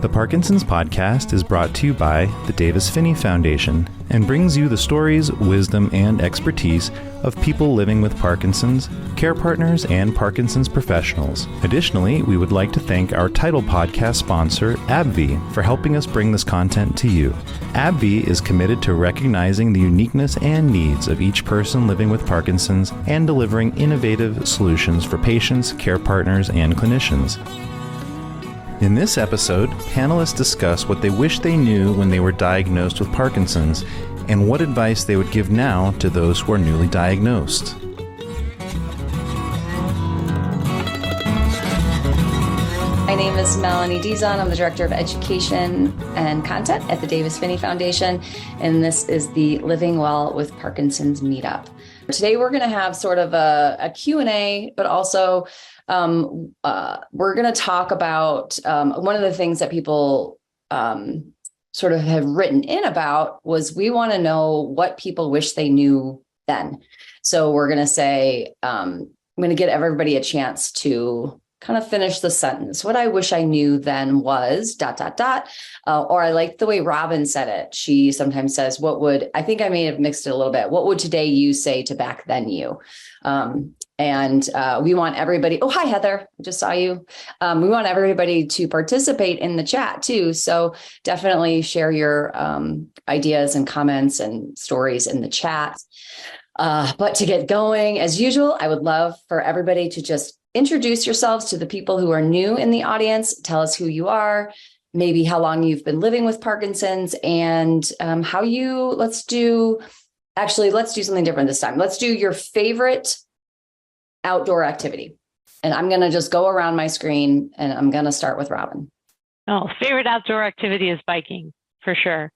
The Parkinson's Podcast is brought to you by the Davis-Phinney Foundation and brings you the stories, wisdom, and expertise of people living with Parkinson's, care partners, and Parkinson's professionals. Additionally, we would like to thank our title podcast sponsor, AbbVie, for helping us bring this content to you. AbbVie is committed to recognizing the uniqueness and needs of each person living with Parkinson's and delivering innovative solutions for patients, care partners, and clinicians. In this episode, panelists discuss what they wish they knew when they were diagnosed with Parkinson's and what advice they would give now to those who are newly diagnosed. My name is Melanie Dizon. I'm the Director of Education and Content at the Davis-Phinney Foundation, and this is the Living Well with Parkinson's meetup. Today we're going to have sort of a Q&A, but also we're going to talk about one of the things that people sort of have written in about was we want to know what people wish they knew then. So we're going to say, I'm going to give everybody a chance to kind of finish the sentence. What I wish I knew then was ... Or I like the way Robin said it. She sometimes says, I think I may have mixed it a little bit. What would today you say to back then you? And we want everybody, oh, hi, Heather, I just saw you. We want everybody to participate in the chat too. So definitely share your ideas and comments and stories in the chat. But to get going, as usual, I would love for everybody to just introduce yourselves to the people who are new in the audience. Tell us who you are, maybe how long you've been living with Parkinson's, and let's do something different this time. Let's do your favorite outdoor activity. And I'm going to just go around my screen and I'm going to start with Robin. Oh, favorite outdoor activity is biking, for sure.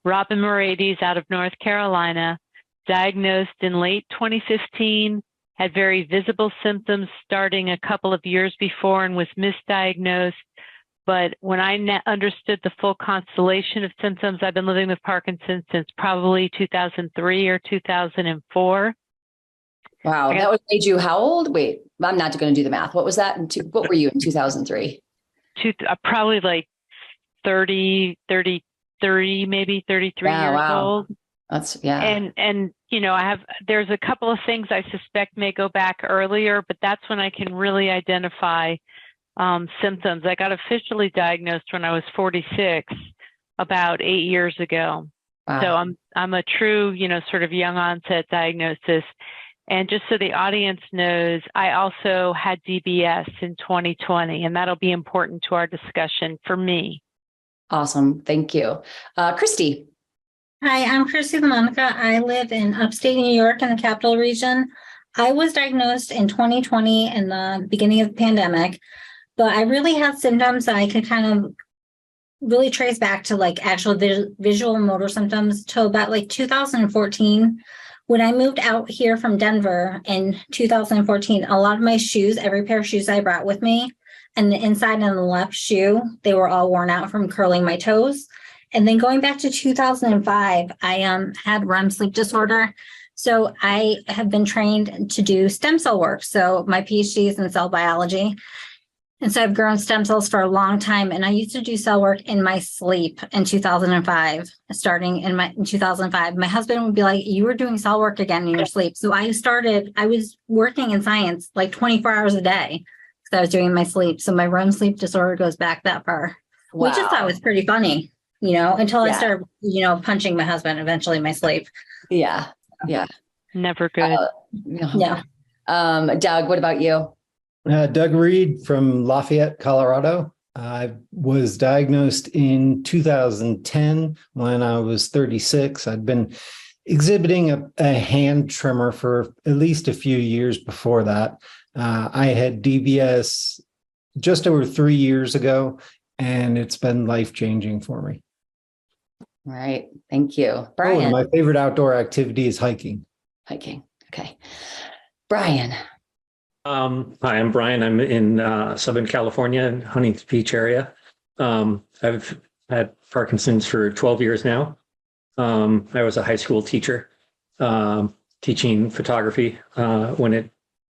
Robin Morades out of North Carolina, diagnosed in late 2015, had very visible symptoms starting a couple of years before and was misdiagnosed. But when I understood the full constellation of symptoms, I've been living with Parkinson's since probably 2003 or 2004. Wow. That would made you how old? Wait, I'm not going to do the math. What was that? What were you in 2003? Probably like 30, maybe 33 years old. That's, yeah. And, there's a couple of things I suspect may go back earlier, but that's when I can really identify symptoms. I got officially diagnosed when I was 46, about 8 years ago. Wow. So I'm a true, sort of young onset diagnosis. And just so the audience knows, I also had DBS in 2020, and that'll be important to our discussion for me. Awesome. Thank you. Christy. Hi, I'm Christy LaMonica. I live in upstate New York in the capital region. I was diagnosed in 2020 in the beginning of the pandemic, but I really had symptoms that I could kind of really trace back to like actual visual motor symptoms to about like 2014. When I moved out here from Denver in 2014, a lot of my shoes, every pair of shoes I brought with me, and the inside and the left shoe, they were all worn out from curling my toes. And then going back to 2005, I had REM sleep disorder. So I have been trained to do stem cell work. So my PhD is in cell biology. And so I've grown stem cells for a long time. And I used to do cell work in my sleep in 2005, starting in 2005. My husband would be like, you were doing cell work again in your sleep. So I was working in science like 24 hours a day because I was doing my sleep. So my REM sleep disorder goes back that far. Wow. We just thought it was pretty funny, until I started, punching my husband eventually in my sleep. Yeah. Yeah. Never good. Yeah. Doug, what about you? Doug Reed from Lafayette, Colorado. I was diagnosed in 2010 when I was 36. I'd been exhibiting a hand tremor for at least a few years before that. I had DBS just over 3 years ago, and it's been life-changing for me. All right. Thank you. Brian. My favorite outdoor activity is hiking. Hiking. Okay. Brian. Hi, I'm Brian. I'm in Southern California, in Huntington Beach area. I've had Parkinson's for 12 years now. I was a high school teacher teaching photography when it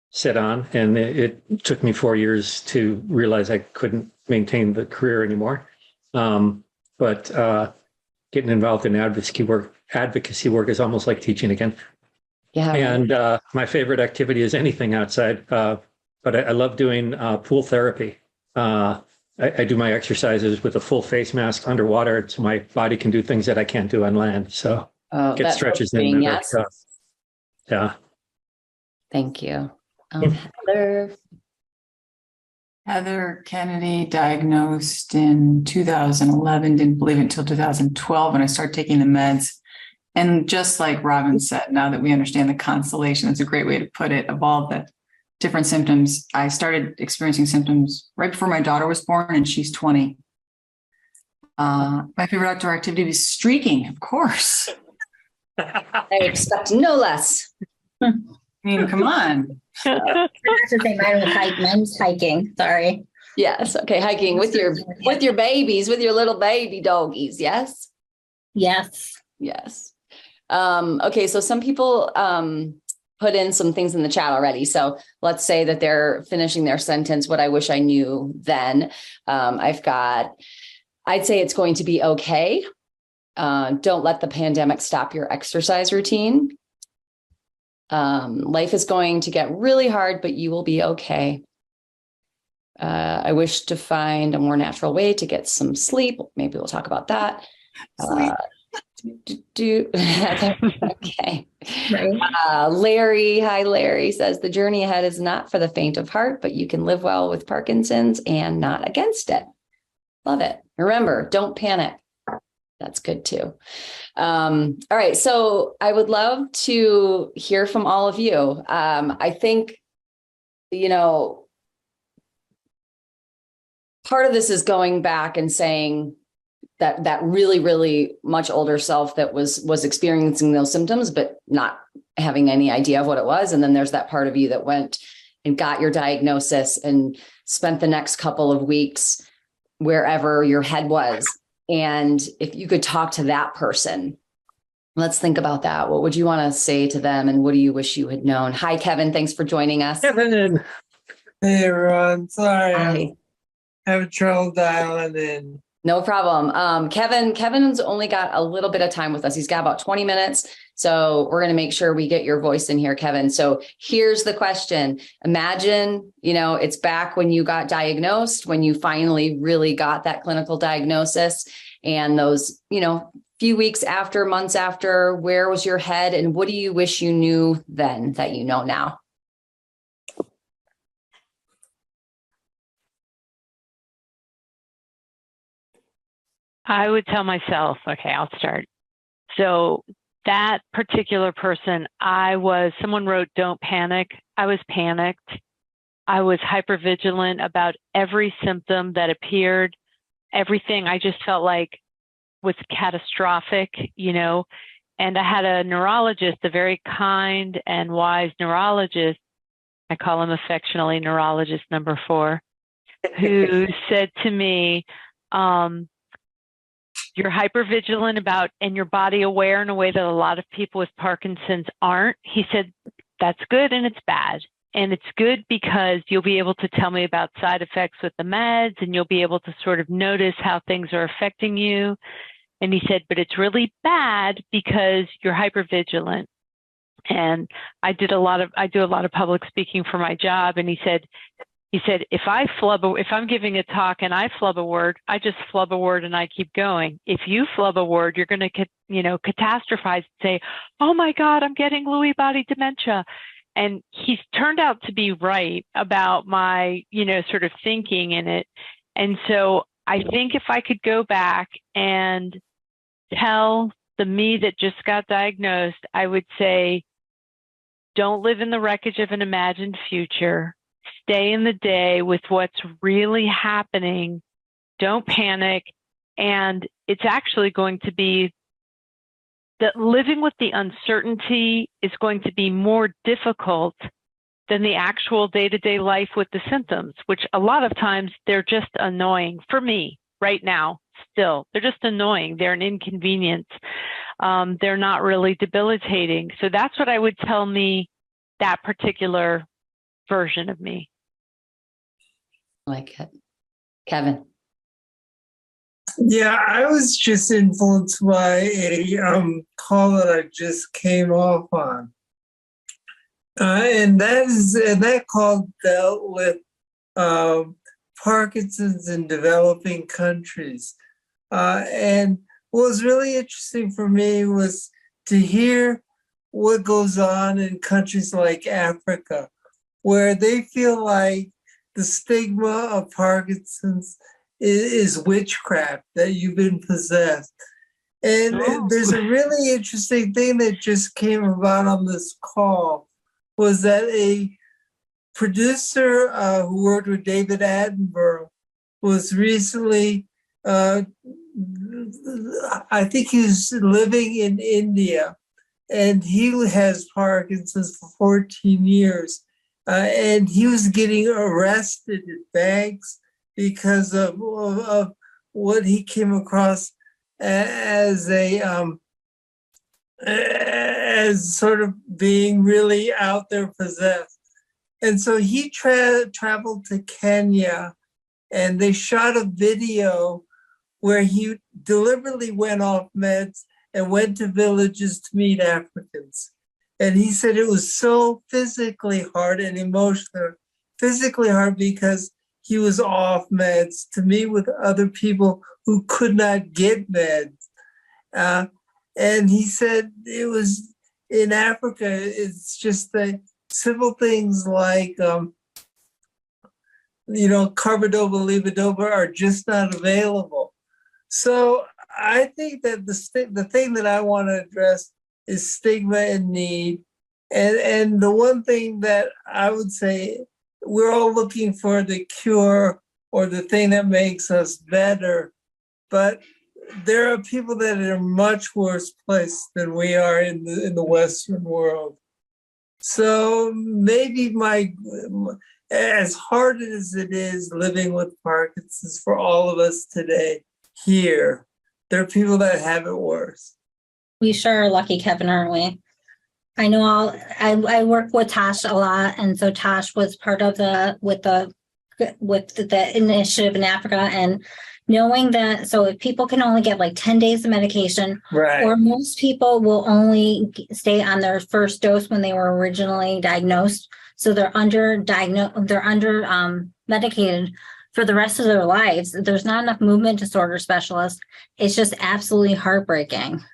set on, and it took me 4 years to realize I couldn't maintain the career anymore. But getting involved in advocacy work is almost like teaching again. Yeah. And my favorite activity is anything outside, but I love doing pool therapy. I do my exercises with a full face mask underwater, so my body can do things that I can't do on land. So get stretches in. Yes. Yeah. Thank you. Heather. Heather Kennedy, diagnosed in 2011, didn't believe it until 2012 when I started taking the meds. And just like Robin said, now that we understand the constellation, it's a great way to put it, of all the different symptoms. I started experiencing symptoms right before my daughter was born, and she's 20. My favorite outdoor activity was streaking, of course. I expect no less. I mean, come on. I have to say mine was mine's hiking. Sorry. Yes. Okay. Hiking with your babies, with your little baby doggies. Yes. Yes. Yes. Okay. So some people put in some things in the chat already. So let's say that they're finishing their sentence. What I wish I knew then. I'd say it's going to be okay. Don't let the pandemic stop your exercise routine. Life is going to get really hard, but you will be okay. I wish to find a more natural way to get some sleep. Maybe we'll talk about that. Okay. Right. Larry, hi Larry, says the journey ahead is not for the faint of heart, but you can live well with Parkinson's and not against it. Love it. Remember, don't panic. That's good too. All right. So I would love to hear from all of you. I think, part of this is going back and saying that really, really much older self that was experiencing those symptoms, but not having any idea of what it was. And then there's that part of you that went and got your diagnosis and spent the next couple of weeks wherever your head was. And if you could talk to that person, let's think about that. What would you want to say to them? And what do you wish you had known? Hi, Kevin. Thanks for joining us. Kevin. Hey, everyone. Sorry, Hi. I have trouble dialing in. No problem. Kevin's only got a little bit of time with us. He's got about 20 minutes. So we're going to make sure we get your voice in here, Kevin. So here's the question. Imagine, it's back when you got diagnosed, when you finally really got that clinical diagnosis, and those, few weeks after, months after, where was your head and what do you wish you knew then that you know now? I would tell myself, okay, I'll start. So that particular person, someone wrote, don't panic. I was panicked. I was hypervigilant about every symptom that appeared, everything I just felt like was catastrophic, and I had a neurologist, a very kind and wise neurologist. I call him affectionately neurologist number 4, who said to me, you're hypervigilant about and your body aware in a way that a lot of people with Parkinson's aren't. He said, that's good and it's bad. And it's good because you'll be able to tell me about side effects with the meds and you'll be able to sort of notice how things are affecting you. And he said, but it's really bad because you're hypervigilant. And I do a lot of public speaking for my job. And he said, if I'm giving a talk and I flub a word, I just flub a word and I keep going. If you flub a word, you're going to, catastrophize and say, oh my God, I'm getting Lewy body dementia. And he's turned out to be right about my, sort of thinking in it. And so I think if I could go back and tell the me that just got diagnosed, I would say, don't live in the wreckage of an imagined future. Stay in the day with what's really happening. Don't panic. And it's actually going to be that living with the uncertainty is going to be more difficult than the actual day-to-day life with the symptoms, which a lot of times they're just annoying for me right now. Still, they're just annoying. They're an inconvenience. They're not really debilitating. So that's what I would tell me, that particular version of me. I like it. Kevin. Yeah, I was just influenced by a call that I just came off on. And that call dealt with Parkinson's in developing countries. And what was really interesting for me was to hear what goes on in countries like Africa, where they feel like the stigma of Parkinson's is witchcraft, that you've been possessed. And there's a really interesting thing that just came about on this call, was that a producer who worked with David Attenborough was recently, I think he's living in India, and he has Parkinson's for 14 years. And he was getting arrested in banks because of what he came across as as sort of being really out there possessed. And so he traveled to Kenya, and they shot a video where he deliberately went off meds and went to villages to meet Africans. And he said it was so physically hard and emotional. Physically hard because he was off meds, to meet with other people who could not get meds. And he said it was in Africa, it's just the simple things like, Carbidopa, Levodopa are just not available. So I think that the thing that I want to address is stigma and need. And the one thing that I would say, we're all looking for the cure or the thing that makes us better, but there are people that are in a much worse place than we are in the Western world. So maybe as hard as it is living with Parkinson's for all of us today here, there are people that have it worse. We sure are lucky, Kevin, aren't we? I know I work with Tash a lot, and so Tash was part of the initiative in Africa, and knowing that, so if people can only get like 10 days of medication, right, or most people will only stay on their first dose when they were originally diagnosed, so they're medicated for the rest of their lives. There's not enough movement disorder specialists. It's just absolutely heartbreaking.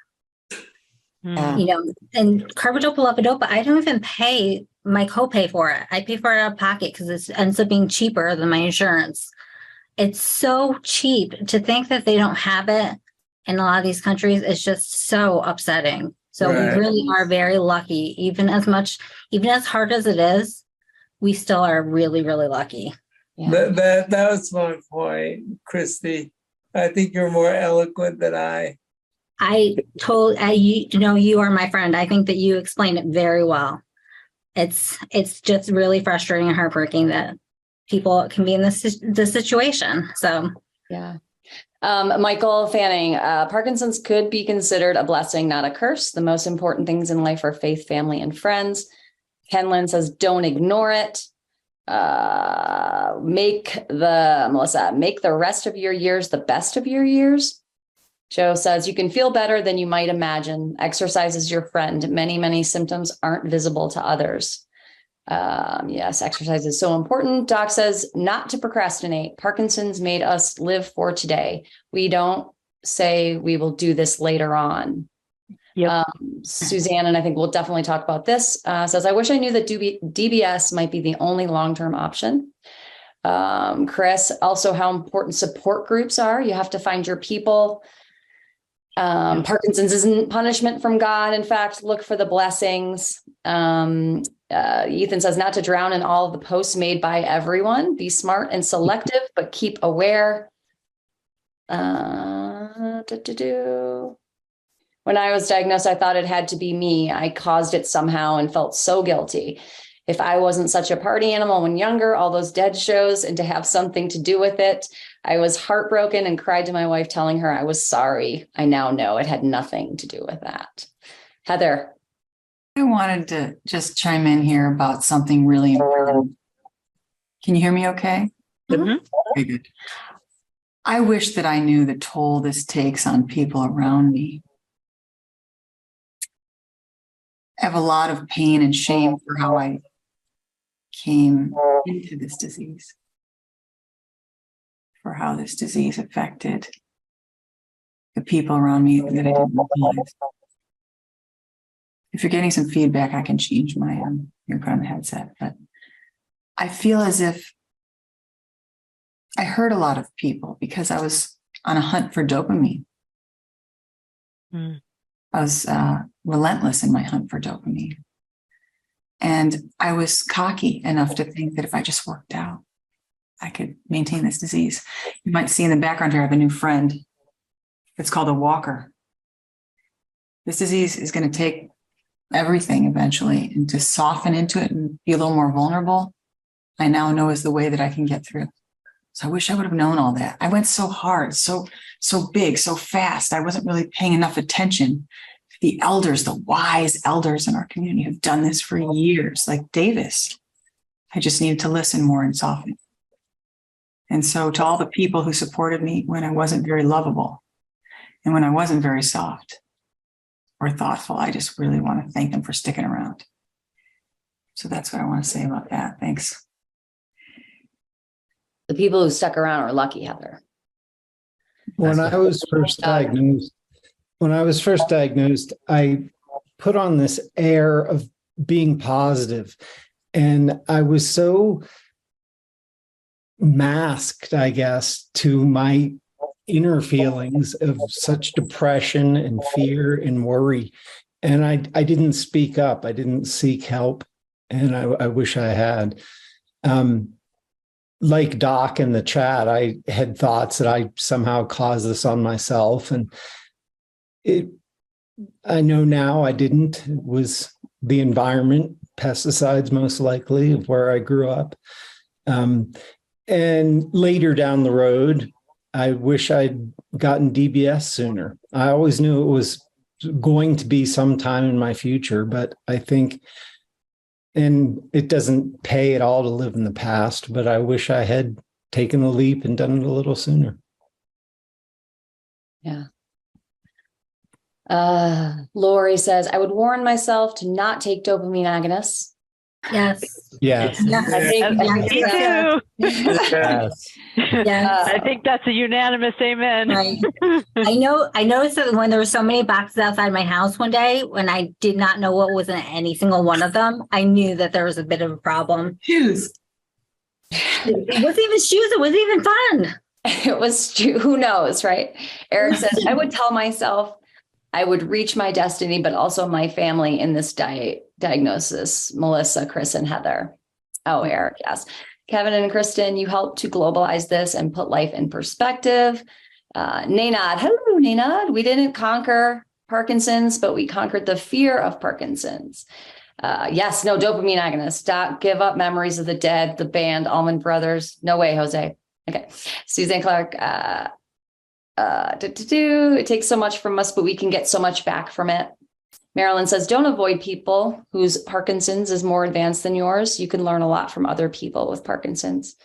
And Carbidopa, Levodopa, I don't even pay my copay for it. I pay for it out of pocket because it ends up being cheaper than my insurance. It's so cheap. To think that they don't have it in a lot of these countries is just so upsetting. So we really are very lucky. Even as hard as it is, we still are really, really lucky. Yeah. That was my point, Christy. I think you're more eloquent than I. You are my friend. I think that you explained it very well. It's just really frustrating and heartbreaking that people can be in this situation. So, yeah. Michael Fanning, Parkinson's could be considered a blessing, not a curse. The most important things in life are faith, family, and friends. Kenlin says, don't ignore it. Make the rest of your years the best of your years. Joe says, you can feel better than you might imagine. Exercise is your friend. Many, many symptoms aren't visible to others. Yes, exercise is so important. Doc says, not to procrastinate. Parkinson's made us live for today. We don't say we will do this later on. Yep. Suzanne, and I think we'll definitely talk about this, says, I wish I knew that DBS might be the only long-term option. Chris, also how important support groups are. You have to find your people. Parkinson's isn't punishment from God. In fact, look for the blessings. Ethan says, not to drown in all of the posts made by everyone. Be smart and selective, but keep aware. When I was diagnosed, I thought it had to be me. I caused it somehow and felt so guilty. If I wasn't such a party animal when younger, all those dead shows, and to have something to do with it, I was heartbroken and cried to my wife, telling her I was sorry. I now know it had nothing to do with that. Heather. I wanted to just chime in here about something really important. Can you hear me okay? Mm-hmm. Okay, good. I wish that I knew the toll this takes on people around me. I have a lot of pain and shame for how I came into this disease, for how this disease affected the people around me that I didn't realize. If you're getting some feedback, I can change my you can put on the headset. But I feel as if I hurt a lot of people because I was on a hunt for dopamine. I was relentless in my hunt for dopamine. And I was cocky enough to think that if I just worked out, I could maintain this disease. You might see in the background here, I have a new friend. It's called a walker. This disease is going to take everything eventually, and to soften into it and be a little more vulnerable, I now know is the way that I can get through. So I wish I would have known all that. I went so hard, so big, so fast. I wasn't really paying enough attention. The elders, the wise elders in our community have done this for years, like Davis. I just needed to listen more and soften. And so to all the people who supported me when I wasn't very lovable and when I wasn't very soft or thoughtful, I just really want to thank them for sticking around. So that's what I want to say about that. Thanks. The people who stuck around are lucky, Heather. When I was first diagnosed, I put on this air of being positive, and I was so masked, I guess, to my inner feelings of such depression and fear and worry. And I didn't speak up. I didn't seek help. And I wish I had. Like Doc in the chat, I had thoughts that I somehow caused this on myself. And I know now I didn't. It was the environment, pesticides most likely, of where I grew up. And later down the road, I wish I'd gotten DBS sooner. I always knew it was going to be sometime in my future, but I think, and it doesn't pay at all to live in the past, but I wish I had taken the leap and done it a little sooner. Yeah. Lori says, I would warn myself to not take dopamine agonists. Yes. Yes. I think Me too. Yes. Yes. I think that's a unanimous amen. Right. I noticed that when there were so many boxes outside my house one day, when I did not know what was in any single one of them, I knew that there was a bit of a problem. Shoes. It wasn't even shoes. It wasn't even fun. it was, who knows, right? Eric says, I would tell myself I would reach my destiny, but also my family in this diagnosis. Melissa, Chris, and Heather. Oh, Eric, yes. Kevin and Kristen, you helped to globalize this and put life in perspective. Naynad, hello, Naynad. We didn't conquer Parkinson's, but we conquered the fear of Parkinson's. Yes, no dopamine agonists. Give up memories of the dead, the band, Allman Brothers. No way, Jose. Okay. Suzanne Clark, it takes so much from us, but we can get so much back from it. Marilyn says, don't avoid people whose Parkinson's is more advanced than yours. You can learn a lot from other people with Parkinson's.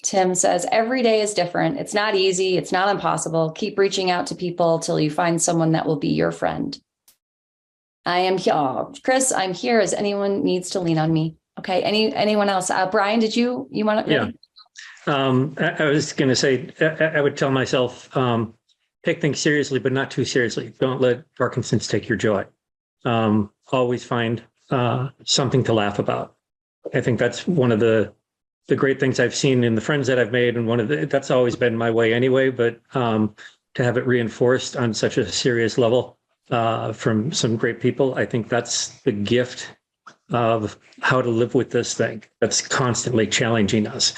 Tim says, every day is different. It's not easy. It's not impossible. Keep reaching out to people till you find someone that will be your friend. I am here. Oh, Chris, I'm here as anyone needs to lean on me. Okay. Anyone else? Brian, did you want to? Yeah. I was going to say, I would tell myself, take things seriously, but not too seriously. Don't let Parkinson's take your joy. Always find something to laugh about. I think that's one of the great things I've seen in the friends that I've made. And that's always been my way anyway, but to have it reinforced on such a serious level from some great people, I think that's the gift of how to live with this thing that's constantly challenging us.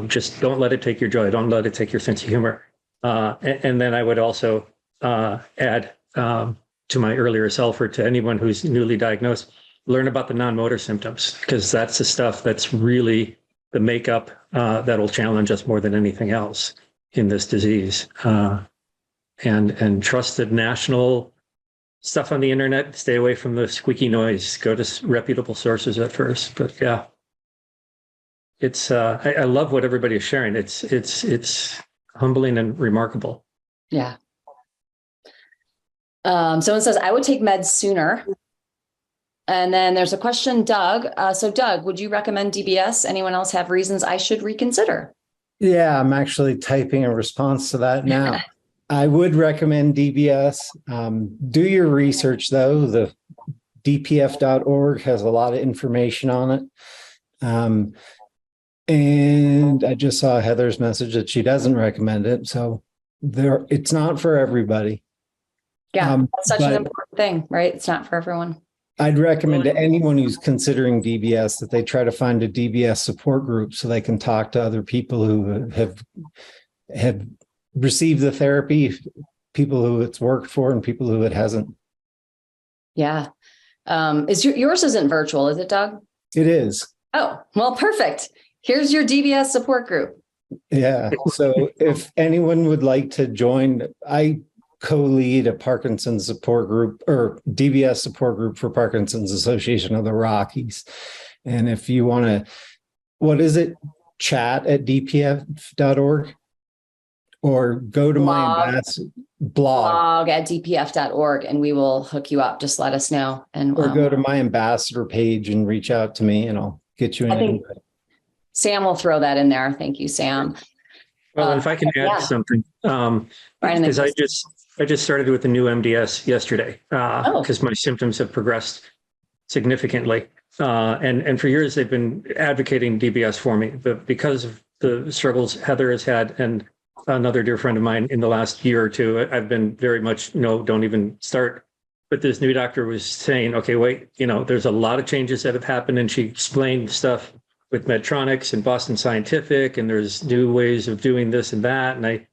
Just don't let it take your joy. Don't let it take your sense of humor. And then I would also add to my earlier self, or to anyone who's newly diagnosed, learn about the non-motor symptoms, because that's the stuff that's really the makeup that'll challenge us more than anything else in this disease. And trust the national stuff on the internet. Stay away from the squeaky noise. Go to reputable sources at first. But yeah, it's I love what everybody is sharing. It's humbling and remarkable. Yeah. Someone says, I would take meds sooner. And then there's a question, Doug. So Doug, would you recommend DBS? Anyone else have reasons I should reconsider? Yeah, I'm actually typing a response to that now. I would recommend DBS. Do your research, though. The dpf.org has a lot of information on it. And I just saw Heather's message that she doesn't recommend it. So it's not for everybody. Yeah, that's such an important thing, right? It's not for everyone. I'd recommend to anyone who's considering DBS that they try to find a DBS support group so they can talk to other people who have received the therapy, people who it's worked for and people who it hasn't. Yeah. Yours isn't virtual, is it, Doug? It is. Oh, well, perfect. Here's your DBS support group. Yeah. So if anyone would like to join, I co-lead a Parkinson's support group or DBS support group for Parkinson's Association of the Rockies. And if you want to, what is it? Chat at dpf.org or go to my blog at dpf.org and we will hook you up. Just let us know. And or go to my ambassador page and reach out to me and I'll get you in. I think Sam will throw that in there. Thank you, Sam. Well, and if I can add something, because I just started with the new MDS yesterday because my symptoms have progressed significantly. And for years, they've been advocating DBS for me. But because of the struggles Heather has had and another dear friend of mine in the last year or two, I've been very much, no, don't even start. But this new doctor was saying, okay, wait, there's a lot of changes that have happened. And she explained stuff with Medtronics and Boston Scientific, and there's new ways of doing this and that. And I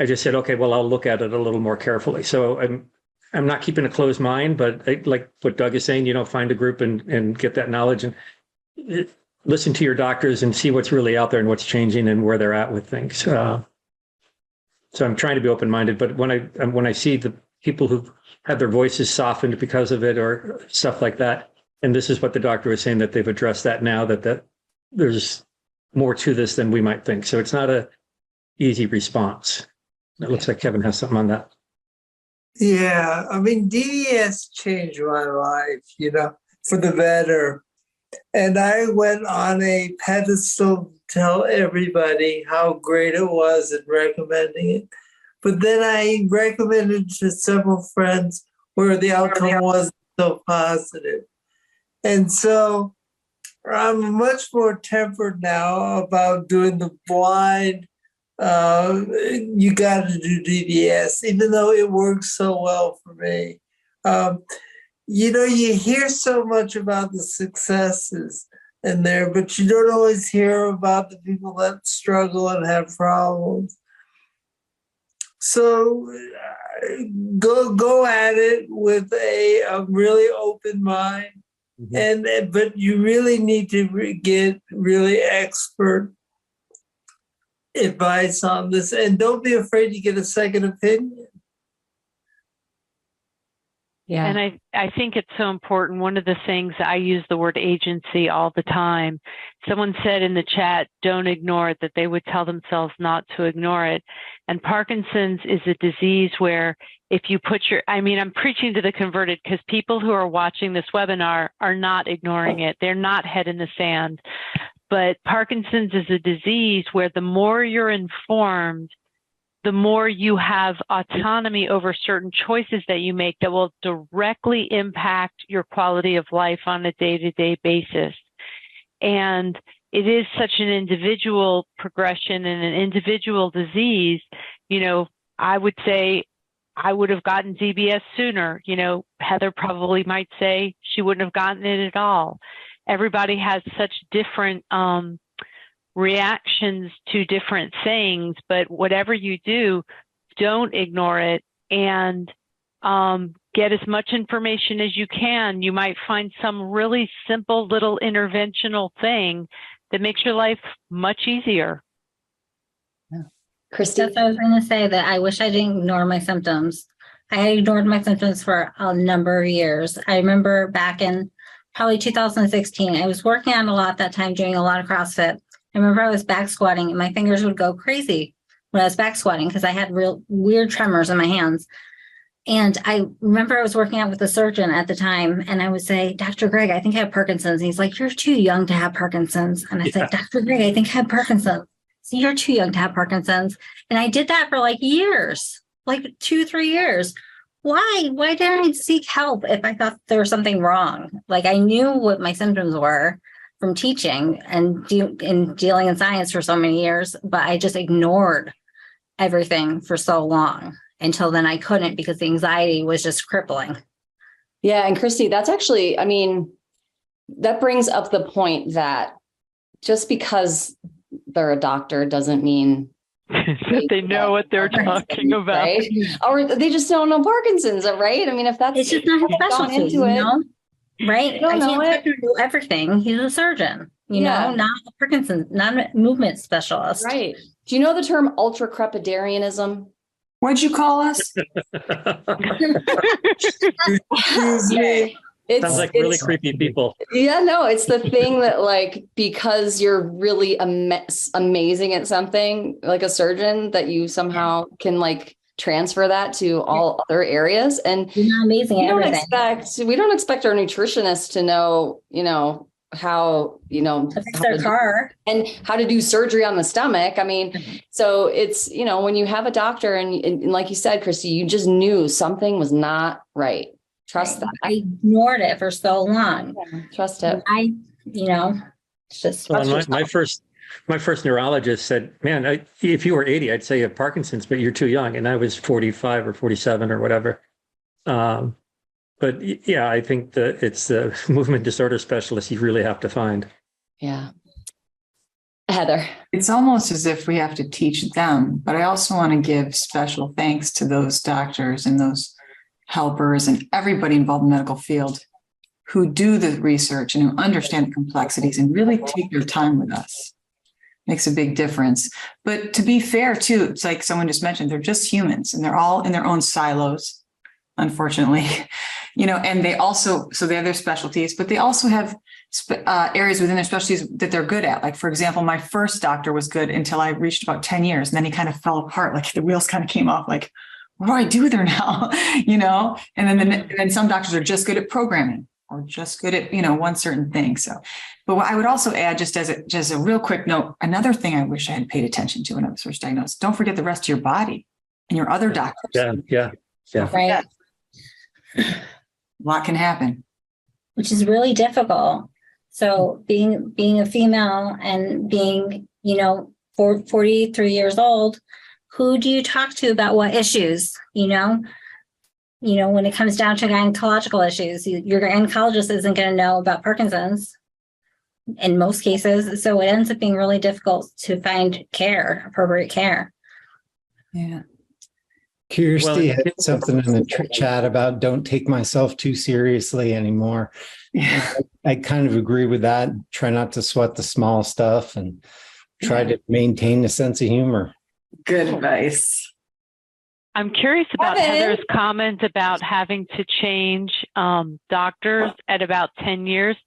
just said, okay, well, I'll look at it a little more carefully. So I'm not keeping a closed mind, but like what Doug is saying, find a group and get that knowledge and listen to your doctors and see what's really out there and what's changing and where they're at with things. So I'm trying to be open-minded, but when I see the people who've had their voices softened because of it or stuff like that, and this is what the doctor was saying, that they've addressed that now, that there's more to this than we might think. So it's not a easy response. It looks like Kevin has something on that. Yeah, I mean, DBS changed my life, for the better. And I went on a pedestal to tell everybody how great it was and recommending it. But then I recommended to several friends where the outcome wasn't so positive. And so I'm much more tempered now about doing the blind, you got to do DBS, even though it works so well for me. You hear so much about the successes in there, but you don't always hear about the people that struggle and have problems. So go at it with a really open mind. Mm-hmm. But you really need to get really expert advice on this, and don't be afraid to get a second opinion. Yeah. And I think it's so important. One of the things, I use the word agency all the time. Someone said in the chat, don't ignore it, that they would tell themselves not to ignore it. And Parkinson's is a disease where if you put I'm preaching to the converted, because people who are watching this webinar are not ignoring it. They're not head in the sand. But Parkinson's is a disease where the more you're informed, the more you have autonomy over certain choices that you make that will directly impact your quality of life on a day-to-day basis. And it is such an individual progression and an individual disease. I would say I would have gotten DBS sooner. Heather probably might say she wouldn't have gotten it at all. Everybody has such different reactions to different things, but whatever you do, don't ignore it and get as much information as you can. You might find some really simple little interventional thing that makes your life much easier. Yeah. Christy? That's what I was going to say, that I wish I didn't ignore my symptoms. I ignored my symptoms for a number of years. I remember back in probably 2016, I was working out a lot that time, doing a lot of CrossFit. I remember I was back squatting and my fingers would go crazy. when I was back squatting because I had real weird tremors in my hands. And I remember I was working out with a surgeon at the time, and I would say, Dr. Greg, I think I have Parkinson's. And he's like, you're too young to have Parkinson's. And I said, Dr. Greg, I think I have Parkinson's. So you're too young to have Parkinson's. And I did that for like years, like 2-3 years. Why? Why didn't I seek help if I thought there was something wrong? Like I knew what my symptoms were from teaching and dealing in science for so many years, but I just ignored everything for so long. Until then I couldn't because the anxiety was just crippling. Yeah. And Christy, that's actually, I mean, that brings up the point that just because they're a doctor doesn't mean they know what they're talking about. Right? Or they just don't know Parkinson's, right? I mean, if that's it's just not his specialty, into it, know? Right? I can't do everything. He's a surgeon, you know, not a Parkinson's, not a movement specialist. Right. Do you know the term ultracrepidarianism? What'd you call us? Excuse me. Sounds like really creepy people. Yeah, no, it's the thing that like, because you're really amazing at something like a surgeon, that you somehow can like transfer that to all other areas. And you're not amazing at everything. We don't expect our nutritionists to know, how, to fix their car and how to do surgery on the stomach. I mean, so it's, when you have a doctor and like you said, Christy, you just knew something was not right. Trust that. I ignored it for so long. Yeah, trust it. It's just my first neurologist said, man, if you were 80, I'd say you have Parkinson's, but you're too young. And I was 45 or 47 or whatever. But yeah, I think that it's the movement disorder specialist you really have to find. Yeah. Heather. It's almost as if we have to teach them, but I also want to give special thanks to those doctors and those helpers and everybody involved in the medical field who do the research and who understand the complexities and really take their time with us. Makes a big difference. But to be fair too, it's like someone just mentioned, they're just humans and they're all in their own silos, unfortunately, and they also, so they have their specialties, but they also have areas within their specialties that they're good at. Like, for example, my first doctor was good until I reached about 10 years. And then he kind of fell apart. Like the wheels kind of came off, like, what do I do with her now? And then some doctors are just good at programming or just good at, one certain thing. So, but what I would also add just as a real quick note, another thing I wish I had paid attention to when I was first diagnosed, don't forget the rest of your body and your other doctors. Yeah. Right. A lot can happen. Which is really difficult. So being a female and being, 43 years old, who do you talk to about what issues, when it comes down to gynecological issues, your gynecologist isn't going to know about Parkinson's in most cases. So it ends up being really difficult to find appropriate care. Yeah. Kirsty had something in the chat about don't take myself too seriously anymore. Yeah. I kind of agree with that. Try not to sweat the small stuff and try to maintain a sense of humor. Good advice. I'm curious about Heather's comment about having to change doctors at about 10 years.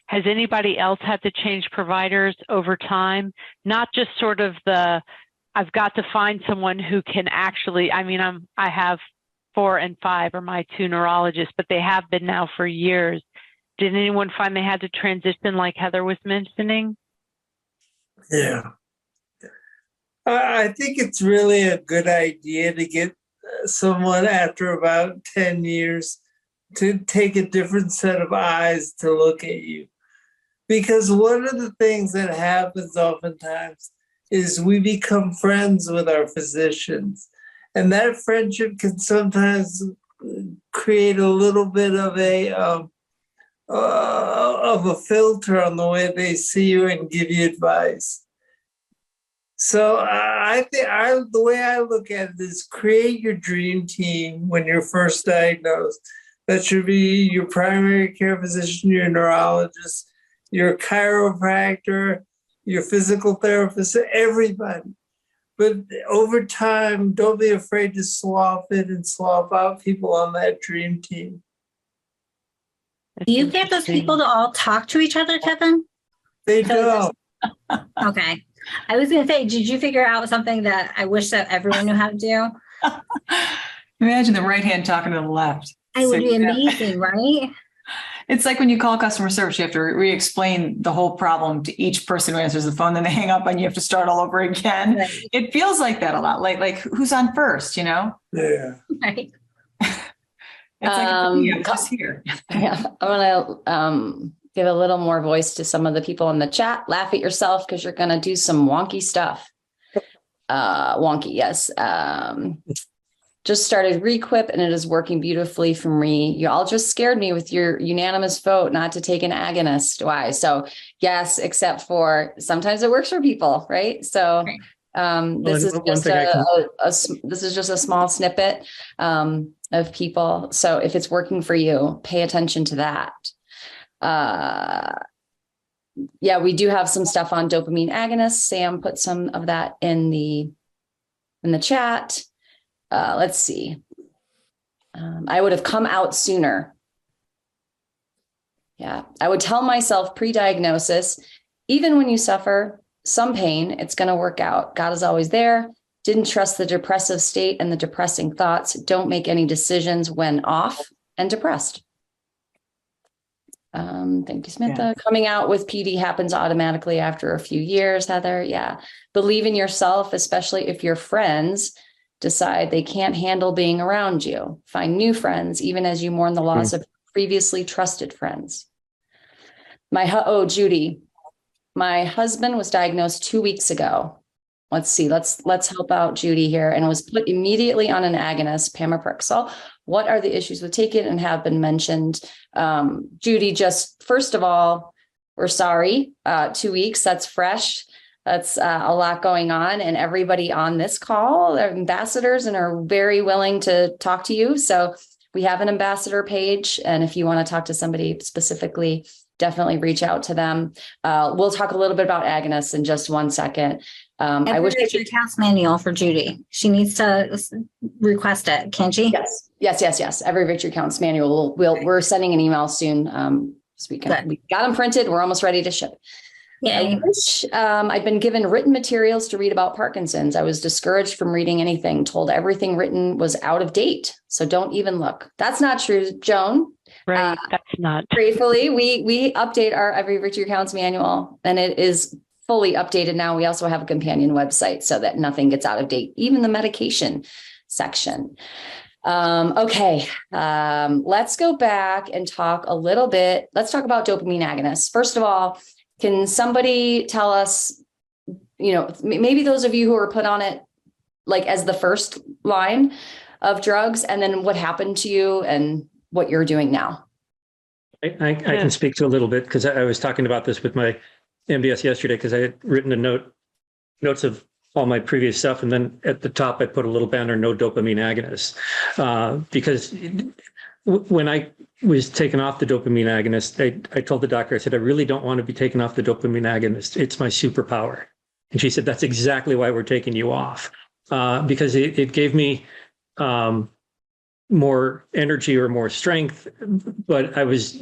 Has anybody else had to change providers over time? Not just sort of I've got to find someone who can actually, I have 4 and 5 are my 2 neurologists, but they have been now for years. Did anyone find they had to transition like Heather was mentioning? Yeah. I think it's really a good idea to get someone after about 10 years to take a different set of eyes to look at you. Because one of the things that happens oftentimes is we become friends with our physicians. And that friendship can sometimes create a little bit of a filter on the way they see you and give you advice. So I think the way I look at it is create your dream team when you're first diagnosed. That should be your primary care physician, your neurologist, your chiropractor, your physical therapist, everybody. But over time, don't be afraid to swap in and swap out people on that dream team. Do you get those people to all talk to each other, Kevin? They don't. Okay. I was going to say, did you figure out something that I wish that everyone knew how to do? Imagine the right hand talking to the left. It would be amazing, right? It's like when you call customer service, you have to re-explain the whole problem to each person who answers the phone, then they hang up and you have to start all over again. Right. It feels like that a lot. Like who's on first, you know? Yeah. Right. It's like, I'm just here. Yeah. I want to give a little more voice to some of the people in the chat. Laugh at yourself because you're going to do some wonky stuff. Wonky, yes. Just started Requip and it is working beautifully for me. You all just scared me with your unanimous vote not to take an agonist. Why? So yes, except for sometimes it works for people, right? So this is just a small snippet of people. So if it's working for you, pay attention to that. Yeah, we do have some stuff on dopamine agonists. Sam put some of that in the chat. Let's see. I would have come out sooner. Yeah, I would tell myself pre-diagnosis, even when you suffer some pain, it's going to work out. God is always there. Didn't trust the depressive state and the depressing thoughts. Don't make any decisions when off and depressed. Thank you, Samantha. Yeah. Coming out with PD happens automatically after a few years, Heather. Yeah. Believe in yourself, especially if your friends decide they can't handle being around you. Find new friends, even as you mourn the loss of previously trusted friends. Judy, my husband was diagnosed 2 weeks ago. Let's see, let's help out Judy here, and was put immediately on an agonist, pramipexole. What are the issues with taking it and have been mentioned? Judy, just first of all, we're sorry, 2 weeks, that's fresh. That's a lot going on, and everybody on this call are ambassadors and are very willing to talk to you. So we have an ambassador page, and if you want to talk to somebody specifically, definitely reach out to them. We'll talk a little bit about agonists in just 1 second. I wish I could task manual for Judy. She needs to request it, can't she? Yes. Every victory counts manual. We're sending an email soon. So we got them printed. We're almost ready to ship. Yeah, I've been given written materials to read about Parkinson's. I was discouraged from reading anything, told everything written was out of date. So don't even look. That's not true, Joan. Right. That's not. Gratefully, we update our Every Victory Counts manual, and it is fully updated now. We also have a companion website so that nothing gets out of date, even the medication section. Okay. Let's go back and talk a little bit. Let's talk about dopamine agonists. First of all, can somebody tell us, maybe those of you who are put on it, like as the first line of drugs, and then what happened to you and what you're doing now? I can speak to a little bit because I was talking about this with my MDS yesterday because I had written notes of all my previous stuff. And then at the top, I put a little banner, no dopamine agonists, because when I was taken off the dopamine agonist, I told the doctor, I said, I really don't want to be taken off the dopamine agonist. It's my superpower. And she said, that's exactly why we're taking you off, because it gave me more energy or more strength, but I was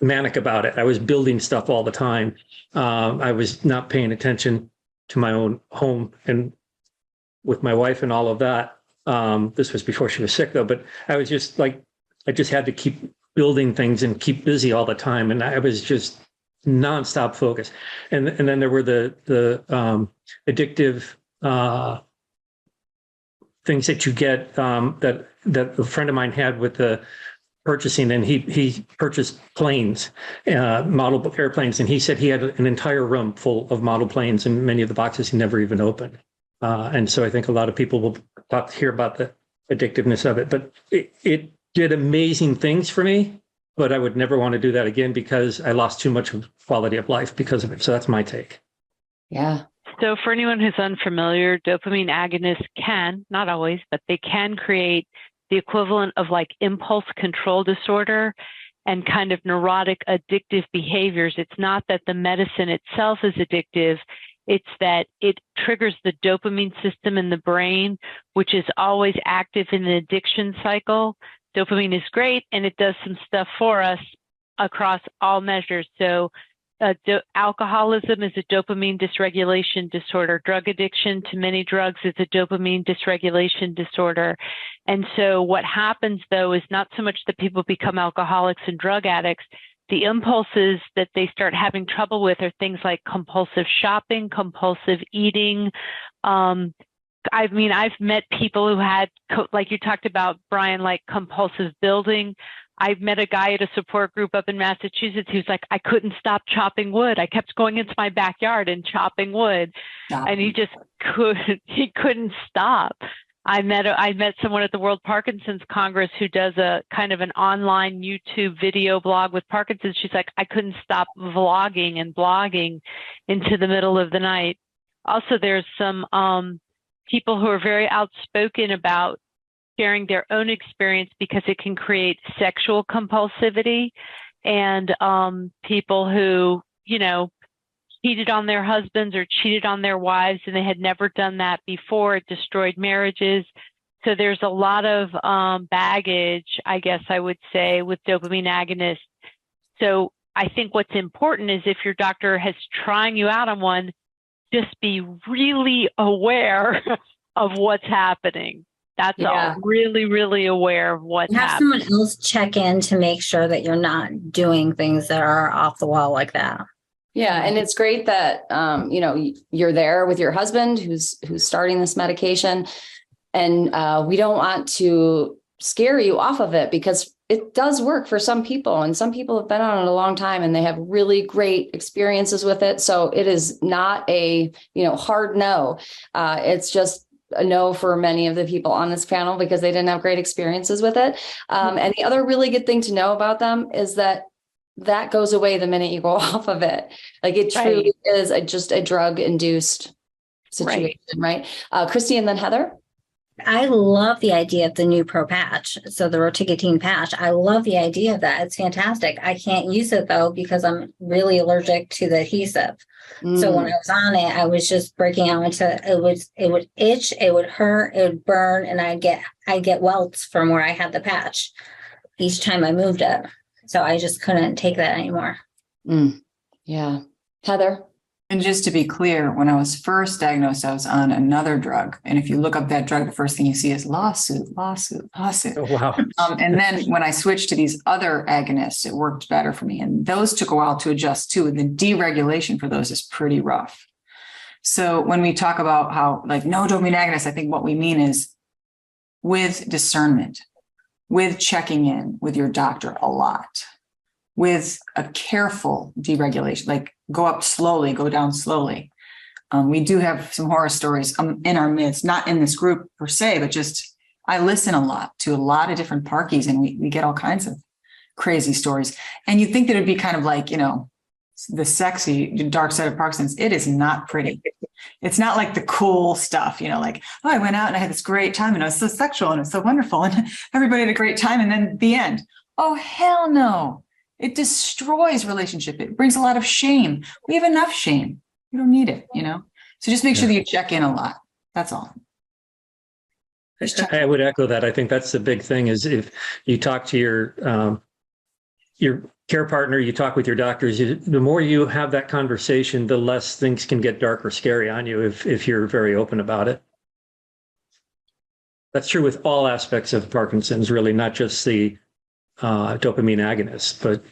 manic about it. I was building stuff all the time. I was not paying attention to my own home and with my wife and all of that. This was before she was sick though, but I was just like, I just had to keep building things and keep busy all the time. And I was just nonstop focus. And then there were the addictive things that you get that a friend of mine had with the purchasing, and he purchased planes, model airplanes, and he said he had an entire room full of model planes, and many of the boxes he never even opened. And so I think a lot of people will hear about the addictiveness of it, but it did amazing things for me, but I would never want to do that again because I lost too much quality of life because of it. So that's my take. Yeah. So for anyone who's unfamiliar, dopamine agonists can, not always, but they can create the equivalent of like impulse control disorder and kind of neurotic addictive behaviors. It's not that the medicine itself is addictive. It's that it triggers the dopamine system in the brain, which is always active in the addiction cycle. Dopamine is great, and it does some stuff for us across all measures. So alcoholism is a dopamine dysregulation disorder. Drug addiction to many drugs is a dopamine dysregulation disorder. And so what happens, though, is not so much that people become alcoholics and drug addicts. The impulses that they start having trouble with are things like compulsive shopping, compulsive eating. I've met people who had, like you talked about, Brian, like compulsive building. I met a guy at a support group up in Massachusetts who's like, I couldn't stop chopping wood. I kept going into my backyard and chopping wood. And he couldn't stop. I met someone at the World Parkinson's Congress who does a kind of an online YouTube video blog with Parkinson's. She's like, I couldn't stop vlogging and blogging into the middle of the night. Also, there's some people who are very outspoken about sharing their own experience because it can create sexual compulsivity, and people who, cheated on their husbands or cheated on their wives and they had never done that before. It destroyed marriages. So there's a lot of baggage, I guess I would say, with dopamine agonists. So I think what's important is if your doctor has trying you out on one, just be really aware of what's happening. That's all. Really, really aware of what's happening. Have someone else check in to make sure that you're not doing things that are off the wall like that. Yeah. And it's great that, you're there with your husband who's starting this medication. And we don't want to scare you off of it because it does work for some people. And some people have been on it a long time and they have really great experiences with it. So it is not a, hard no. It's just a no for many of the people on this panel because they didn't have great experiences with it. And the other really good thing to know about them is that goes away the minute you go off of it. Like it truly is just a drug induced situation, right? Christy and then Heather. I love the idea of the new Pro patch. So the rotigotine patch, I love the idea of that. It's fantastic. I can't use it though, because I'm really allergic to the adhesive. So when I was on it, I was just breaking out into, it would itch, it would hurt, it would burn. And I'd get welts from where I had the patch each time I moved it. So I just couldn't take that anymore. Yeah. Heather. And just to be clear, when I was first diagnosed, I was on another drug. And if you look up that drug, the first thing you see is lawsuit. Oh, wow. And then when I switched to these other agonists, it worked better for me. And those took a while to adjust too. And the deregulation for those is pretty rough. So when we talk about how no dopamine agonists, I think what we mean is with discernment, with checking in with your doctor a lot, with a careful deregulation, like go up slowly, go down slowly. We do have some horror stories in our midst, not in this group per se, but just I listen a lot to a lot of different parkies and we get all kinds of crazy stories. And you'd think that it'd be kind of like, the sexy dark side of Parkinson's. It is not pretty. It's not like the cool stuff, like, oh, I went out and I had this great time and it was so sexual and it was so wonderful and everybody had a great time. And then the end. Oh, hell no. It destroys relationship. It brings a lot of shame. We have enough shame. We don't need it, So just make sure that you check in a lot. That's all. I would echo that. I think that's the big thing is if you talk to your care partner, you talk with your doctors, the more you have that conversation, the less things can get dark or scary on you if you're very open about it. That's true with all aspects of Parkinson's, really, not just the dopamine agonists, but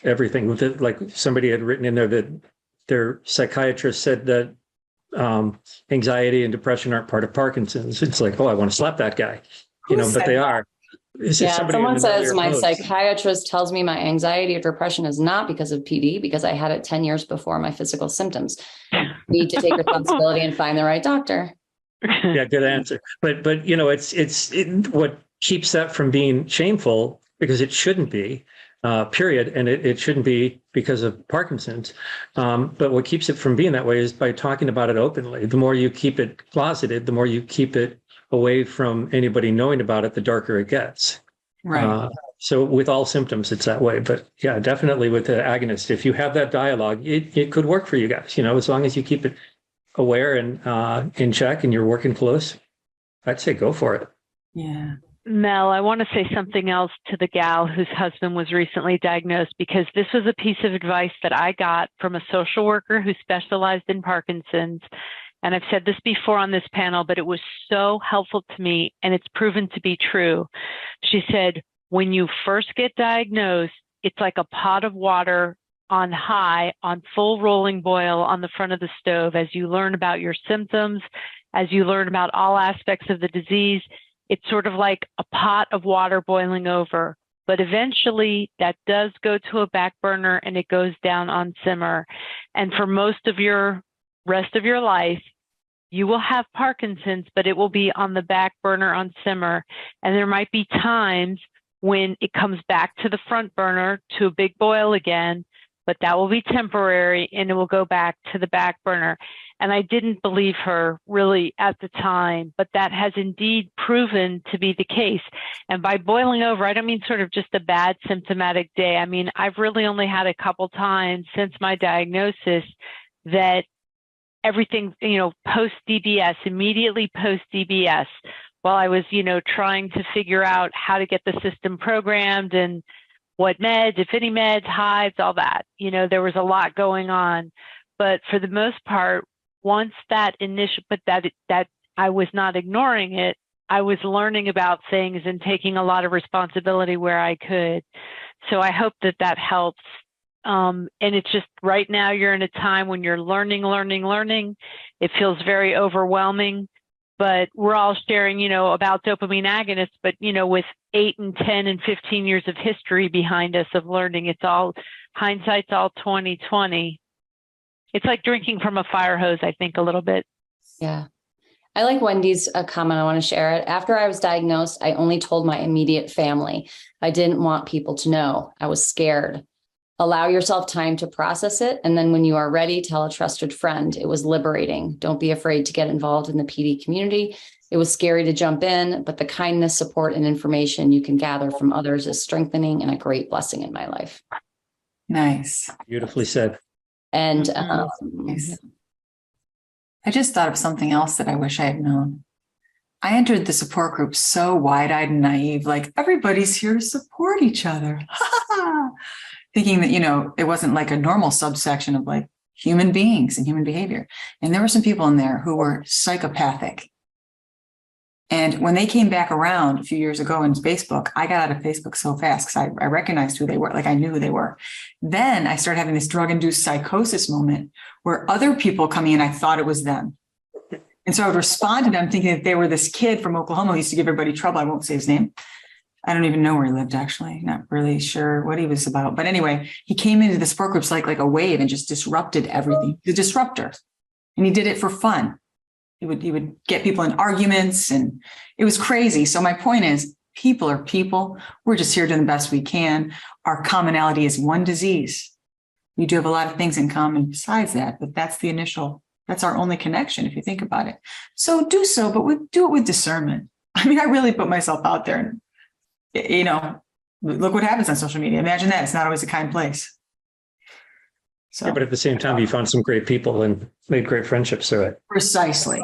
everything with it. Like somebody had written in there that their psychiatrist said that anxiety and depression aren't part of Parkinson's. It's like, oh, I want to slap that guy, but they are. Someone says my psychiatrist tells me my anxiety or depression is not because of PD, because I had it 10 years before my physical symptoms. Need to take responsibility and find the right doctor. Yeah, good answer. But it's what keeps that from being shameful, because it shouldn't be, period. And it shouldn't be because of Parkinson's. But what keeps it from being that way is by talking about it openly. The more you keep it closeted, the more you keep it away from anybody knowing about it, the darker it gets. Right. So with all symptoms, it's that way. But yeah, definitely with the agonist, if you have that dialogue, it could work for you guys, as long as you keep it aware and in check and you're working close, I'd say go for it. Yeah. Mel, I want to say something else to the gal whose husband was recently diagnosed, because this was a piece of advice that I got from a social worker who specialized in Parkinson's. And I've said this before on this panel, but it was so helpful to me, and it's proven to be true. She said, when you first get diagnosed, it's like a pot of water on high, on full rolling boil on the front of the stove. As you learn about your symptoms, as you learn about all aspects of the disease, it's sort of like a pot of water boiling over. But eventually that does go to a back burner and it goes down on simmer. And for most of your rest of your life, you will have Parkinson's, but it will be on the back burner on simmer. And there might be times when it comes back to the front burner to a big boil again, but that will be temporary and it will go back to the back burner. And I didn't believe her really at the time, but that has indeed proven to be the case. And by boiling over, I don't mean sort of just a bad symptomatic day. I mean, I've really only had a couple times since my diagnosis that everything, post DBS, immediately post DBS, while I was, trying to figure out how to get the system programmed and what meds, if any meds, hives, all that, there was a lot going on. But for the most part, once that initial, but that I was not ignoring it, I was learning about things and taking a lot of responsibility where I could. So I hope that helps. And it's just right now you're in a time when you're learning. It feels very overwhelming, but we're all sharing, about dopamine agonists, but, with 8 and 10 and 15 years of history behind us of learning, it's all hindsight's all 2020. It's like drinking from a fire hose, I think, a little bit. Yeah. I like Wendy's comment. I want to share it. After I was diagnosed, I only told my immediate family. I didn't want people to know. I was scared. Allow yourself time to process it. And then when you are ready, tell a trusted friend. It was liberating. Don't be afraid to get involved in the PD community. It was scary to jump in, but the kindness, support, and information you can gather from others is strengthening and a great blessing in my life. Nice. Beautifully said. And Nice. I just thought of something else that I wish I had known. I entered the support group so wide-eyed and naive, like everybody's here to support each other. Thinking that, it wasn't like a normal subsection of like human beings and human behavior. And there were some people in there who were psychopathic. And when they came back around a few years ago in Facebook, I got out of Facebook so fast because I recognized who they were, like I knew who they were. Then I started having this drug-induced psychosis moment where other people coming in, I thought it was them. And so I would respond to them thinking that they were this kid from Oklahoma who used to give everybody trouble. I won't say his name. I don't even know where he lived, actually. Not really sure what he was about. But anyway, he came into the support groups like a wave and just disrupted everything. The disruptor. And he did it for fun. He would get people in arguments and it was crazy. So my point is, people are people. We're just here doing the best we can. Our commonality is one disease. We do have a lot of things in common besides that, but that's our only connection if you think about it. So do so, but do it with discernment. I mean, I really put myself out there and look what happens on social media. Imagine that. It's not always a kind place. So, yeah, but at the same time, you found some great people and made great friendships through it. Precisely.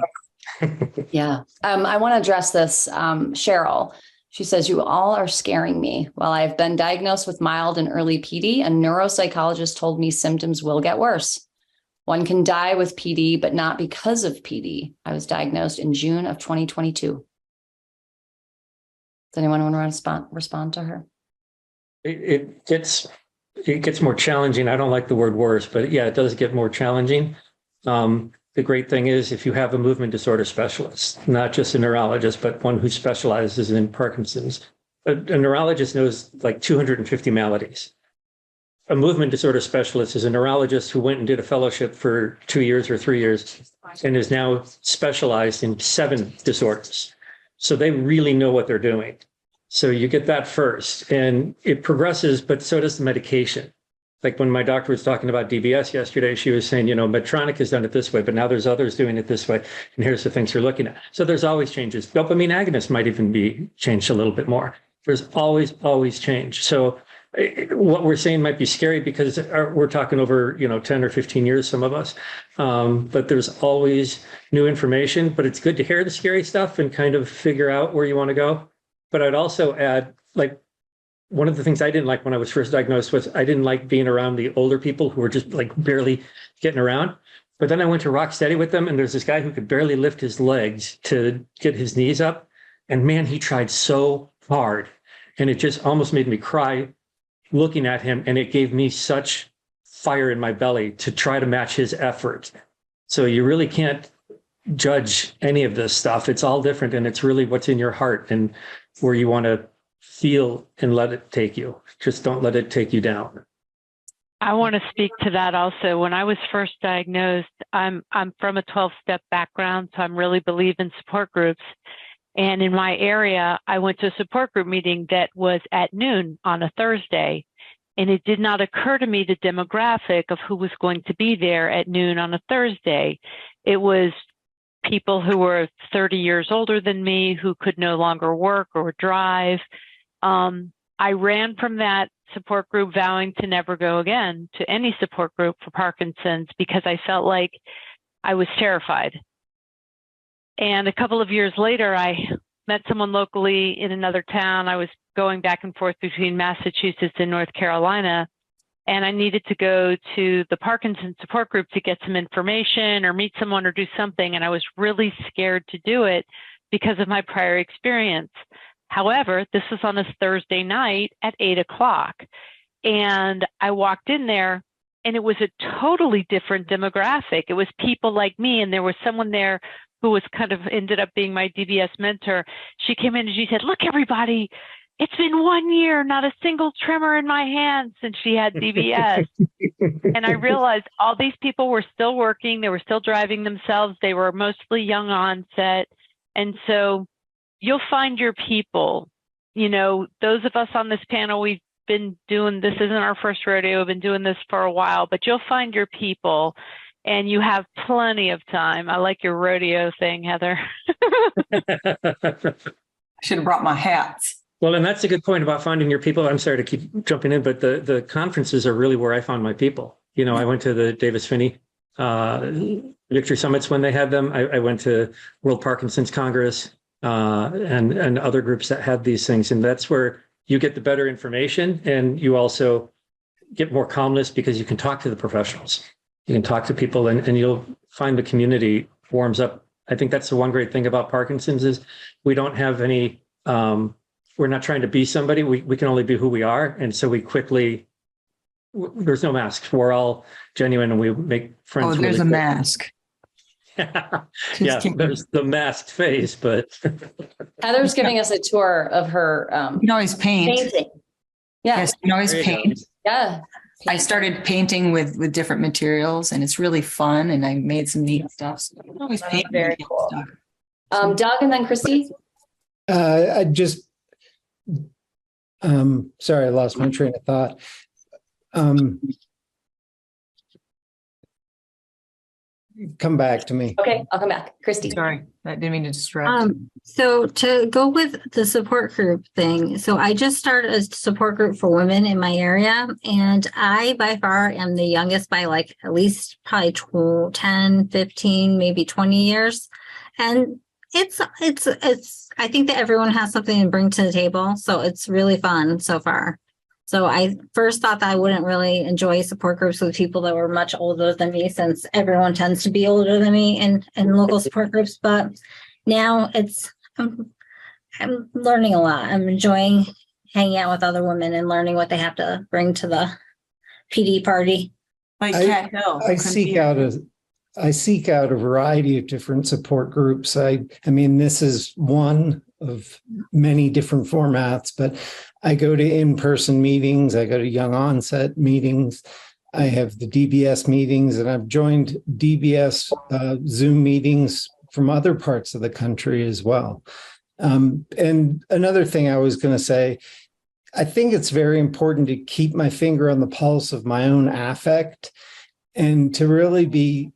Yeah. I want to address this. Cheryl, she says, you all are scaring me. While I've been diagnosed with mild and early PD, a neuropsychologist told me symptoms will get worse. One can die with PD, but not because of PD. I was diagnosed in June of 2022. Does anyone want to respond to her? It gets more challenging. I don't like the word worse, but yeah, it does get more challenging. The great thing is if you have a movement disorder specialist, not just a neurologist, but one who specializes in Parkinson's, a neurologist knows like 250 maladies. A movement disorder specialist is a neurologist who went and did a fellowship for 2 years or 3 years and is now specialized in 7 disorders. So they really know what they're doing. So you get that first and it progresses, but so does the medication. Like when my doctor was talking about DBS yesterday, she was saying, Medtronic has done it this way, but now there's others doing it this way. And here's the things you're looking at. So there's always changes. Dopamine agonists might even be changed a little bit more. There's always change. So what we're saying might be scary because we're talking over, 10 or 15 years, some of us. But there's always new information, but it's good to hear the scary stuff and kind of figure out where you want to go. But I'd also add, like, one of the things I didn't like when I was first diagnosed was I didn't like being around the older people who were just like barely getting around. But then I went to Rock Steady with them, and there's this guy who could barely lift his legs to get his knees up. And man, he tried so hard. And it just almost made me cry looking at him. And it gave me such fire in my belly to try to match his effort. So you really can't judge any of this stuff. It's all different. And it's really what's in your heart and where you want to feel and let it take you. Just don't let it take you down. I want to speak to that also. When I was first diagnosed, I'm from a 12-step background, so I'm really believe in support groups. And in my area, I went to a support group meeting that was at noon on a Thursday. And it did not occur to me the demographic of who was going to be there at noon on a Thursday. It was people who were 30 years older than me, who could no longer work or drive. I ran from that support group vowing to never go again to any support group for Parkinson's because I felt like I was terrified. And a couple of years later, I met someone locally in another town. I was going back and forth between Massachusetts and North Carolina, and I needed to go to the Parkinson's support group to get some information or meet someone or do something. And I was really scared to do it because of my prior experience. However, this was on a Thursday night at 8:00. And I walked in there and it was a totally different demographic. It was people like me. And there was someone there who was kind of ended up being my DBS mentor. She came in and she said, "Look, everybody, it's been 1 year, not a single tremor in my hand since she had DBS." And I realized all these people were still working. They were still driving themselves. They were mostly young onset. And so you'll find your people. You know, those of us on this panel, we've been doing, this isn't our first rodeo. We've been doing this for a while, but you'll find your people and you have plenty of time. I like your rodeo thing, Heather. I should have brought my hats. Well, and that's a good point about finding your people. I'm sorry to keep jumping in, but the conferences are really where I found my people. You know, I went to the Davis Phinney Victory Summits when they had them. I went to World Parkinson's Congress and other groups that had these things. And that's where you get the better information, and you also get more calmness because you can talk to the professionals. You can talk to people and you'll find the community warms up. I think that's the one great thing about Parkinson's is we don't have any, we're not trying to be somebody. We can only be who we are. And so we quickly, there's no masks. We're all genuine and we make friends. Oh, there's really a quick. mask. Yeah, there's the masked face, but Heather's giving us a tour of her You can always paint. painting. Yeah. Yes, you can always There you go. paint. Yeah. I started painting with different materials, and it's really fun. And I made some neat stuff. So you can always paint. Very cool. Stuff. Doug and then Christy. I just, sorry, I lost my train of thought. Come back to me. Okay, I'll come back. Christy. Sorry, I didn't mean to distract. So to go with the support group thing, so I just started a support group for women in my area, and I by far am the youngest by like at least probably 10, 15, maybe 20 years. And it's I think that everyone has something to bring to the table. So it's really fun so far. So I first thought that I wouldn't really enjoy support groups with people that were much older than me, since everyone tends to be older than me in local support groups. But now I'm learning a lot. I'm enjoying hanging out with other women and learning what they have to bring to the PD party. Like Cat Hill. I seek out a variety of different support groups. I mean, this is one of many different formats, but I go to in-person meetings. I go to young onset meetings. I have the DBS meetings, and I've joined DBS Zoom meetings from other parts of the country as well. And another thing I was going to say, I think it's very important to keep my finger on the pulse of my own affect and to really be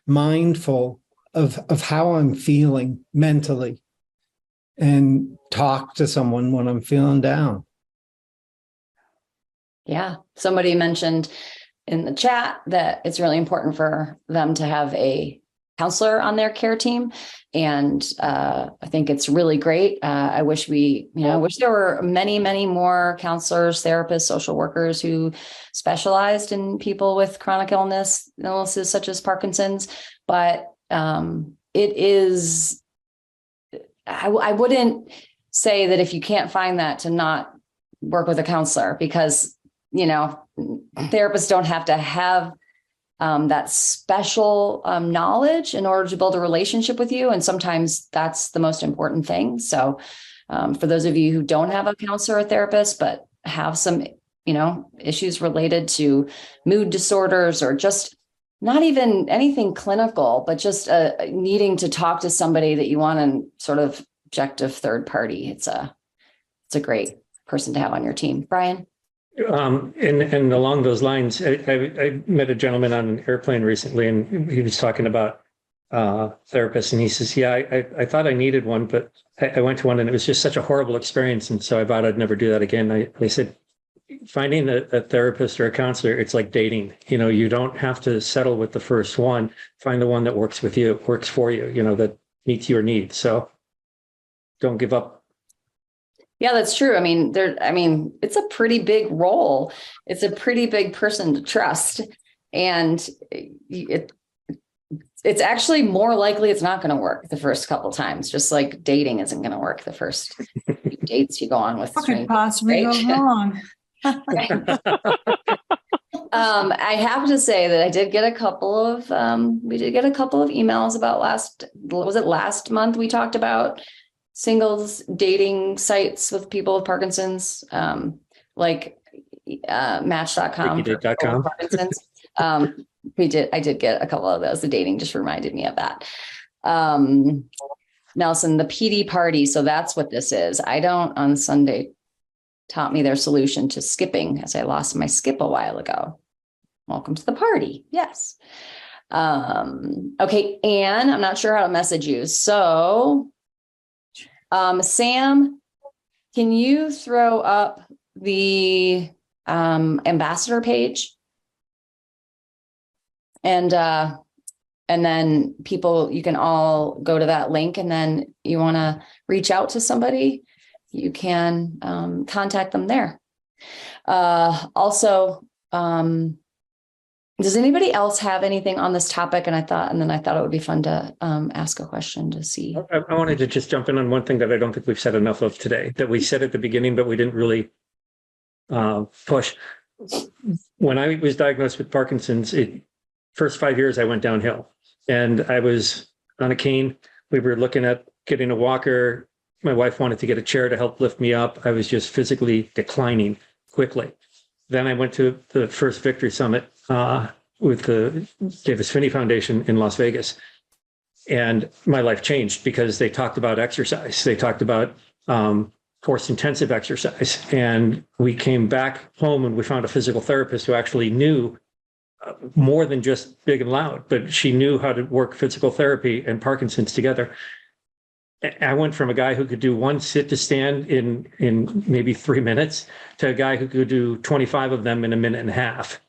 mindful of how I'm feeling mentally and talk to someone when I'm feeling down. Yeah. Somebody mentioned in the chat that it's really important for them to have a counselor on their care team. And I think it's really great. I wish there were many, many more counselors, therapists, social workers who specialized in people with chronic illnesses such as Parkinson's. But it is, I wouldn't say that if you can't find that to not work with a counselor, because, therapists don't have to have that special knowledge in order to build a relationship with you. And sometimes that's the most important thing. So for those of you who don't have a counselor or therapist, but have some, issues related to mood disorders, or just not even anything clinical, but just needing to talk to somebody that you want a sort of objective third party, it's a great person to have on your team. Brian? And along those lines, I met a gentleman on an airplane recently, and he was talking about therapists, and he says, "Yeah, I thought I needed one, but I went to one, and it was just such a horrible experience, and so I vowed I'd never do that again." I said, "Finding a therapist or a counselor, it's like dating. You don't have to settle with the first one. Find the one that works with you, works for you. That meets your needs. So don't give up." Yeah, that's true. It's a pretty big role. It's a pretty big person to trust. And it's actually more likely it's not going to work the first couple times, just like dating isn't going to work the first few dates you go on with. What could possibly go wrong? I have to say that I did get a couple of, we did get a couple of emails about last month we talked about singles dating sites with people with Parkinson's, like Match.com for people with Parkinson's. I did get a couple of those. The dating just reminded me of that. Nelson, the PD party. So that's what this is. On Sunday taught me their solution to skipping, as I lost my skip a while ago. Welcome to the party. Yes. Okay. Anne, I'm not sure how to message you. So Sam, can you throw up the ambassador page? And then people, you can all go to that link, and then you want to reach out to somebody, you can contact them there. Also, does anybody else have anything on this topic? And I thought it would be fun to ask a question to see. I wanted to just jump in on one thing that I don't think we've said enough of today, that we said at the beginning, but we didn't really push. When I was diagnosed with Parkinson's, first 5 years I went downhill, and I was on a cane. We were looking at getting a walker. My wife wanted to get a chair to help lift me up. I was just physically declining quickly. Then I went to the first Victory Summit with the Davis Phinney Foundation in Las Vegas. And my life changed because they talked about exercise. They talked about force intensive exercise. And we came back home and we found a physical therapist who actually knew more than just big and loud, but she knew how to work physical therapy and Parkinson's together. I went from a guy who could do one sit to stand in maybe 3 minutes to a guy who could do 25 of them in a minute and a half.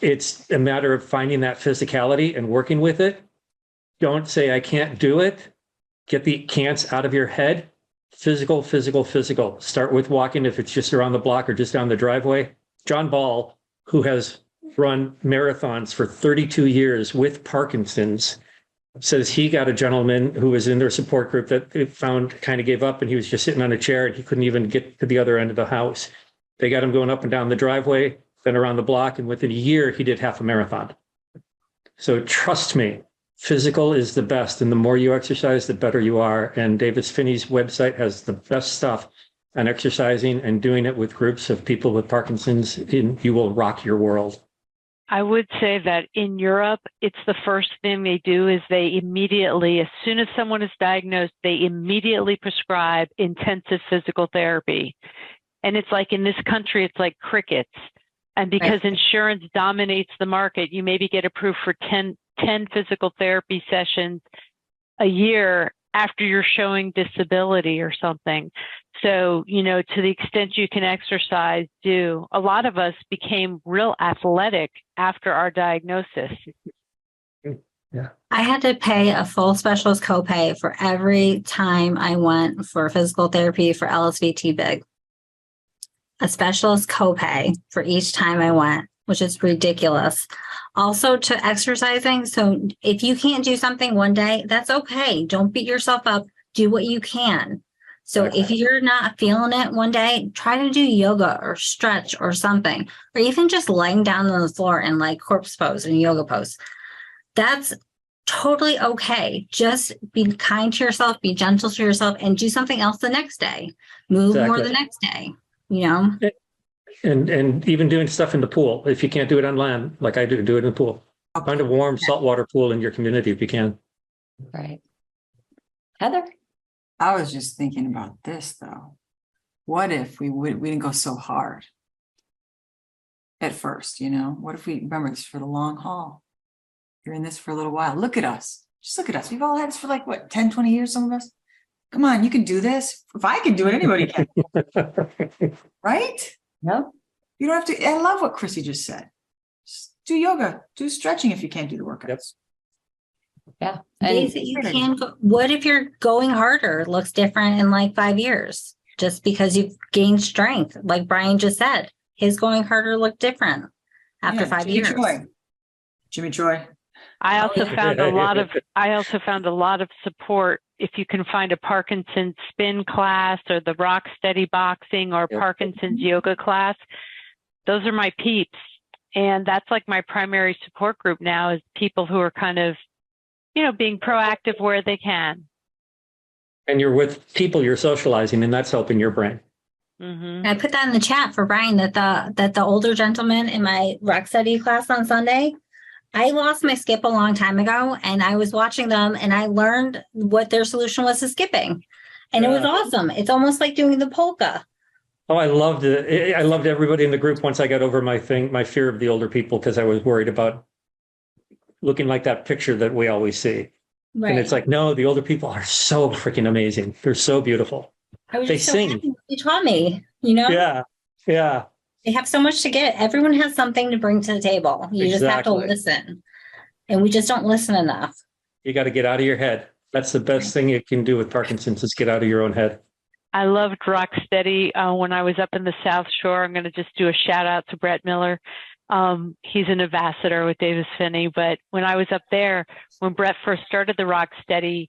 It's a matter of finding that physicality and working with it. Don't say, I can't do it. Get the can'ts out of your head. Physical, physical, physical. Start with walking if it's just around the block or just down the driveway. John Ball, who has run marathons for 32 years with Parkinson's, says he got a gentleman who was in their support group that found kind of gave up, and he was just sitting on a chair and he couldn't even get to the other end of the house. They got him going up and down the driveway, then around the block, and within a year he did half a marathon. So trust me, physical is the best, and the more you exercise, the better you are. And Davis Phinney's website has the best stuff on exercising and doing it with groups of people with Parkinson's. You will rock your world. I would say that in Europe, it's the first thing they do is they immediately, as soon as someone is diagnosed, they immediately prescribe intensive physical therapy. And it's like in this country, it's like crickets. And because insurance dominates the market, you maybe get approved for 10 physical therapy sessions a year after you're showing disability or something. So, to the extent you can exercise, do. A lot of us became real athletic after our diagnosis. I had to pay a full specialist copay for every time I went for physical therapy for LSVT big. A specialist copay for each time I went, which is ridiculous. Also to exercising. So if you can't do something one day, that's okay. Don't beat yourself up. Do what you can. So if you're not feeling it one day, try to do yoga or stretch or something, or even just laying down on the floor in like corpse pose and yoga pose. That's totally okay. Just be kind to yourself, be gentle to yourself, and do something else the next day. Move more the next day, you know? And even doing stuff in the pool. If you can't do it on land, like I do it in the pool. Find a warm saltwater pool in your community if you can. Right. Heather? I was just thinking about this though. What if we didn't go so hard at first, you know? What if we remember this for the long haul? You're in this for a little while. Look at us. Just look at us. We've all had this for like, what, 10, 20 years, some of us? Come on, you can do this. If I can do it, anybody can. Right? No. You don't have to. I love what Chrissy just said. Just do yoga, do stretching if you can't do the workouts. Yep. Yeah. Days that you can go, what if you're going harder looks different in like 5 years just because you've gained strength? Like Brian just said, his going harder looked different after 5 years. Jimmy Troy. I also found a lot of support if you can find a Parkinson's spin class or the rock steady boxing or Parkinson's yoga class. Those are my peeps. And that's like my primary support group now is people who are kind of, you know, being proactive where they can. And you're with people you're socializing, and that's helping your brain. Mm-hmm. I put that in the chat for Brian that the older gentleman in my rock study class on Sunday, I lost my skip a long time ago, and I was watching them and I learned what their solution was to skipping. And it was awesome. It's almost like doing the polka. Oh, I loved it. I loved everybody in the group once I got over my fear of the older people, because I was worried about looking like that picture that we always see. Right. And it's like, no, the older people are so freaking amazing. They're so beautiful. They sing. You taught me, you know? Yeah. Yeah. They have so much to get. Everyone has something to bring to the table. You just have to listen. And we just don't listen enough. You got to get out of your head. That's the best thing you can do with Parkinson's, is get out of your own head. I loved Rocksteady when I was up in the South Shore. I'm going to just do a shout out to Brett Miller. He's an ambassador with Davis Phinney. But when I was up there, when Brett first started the Rocksteady,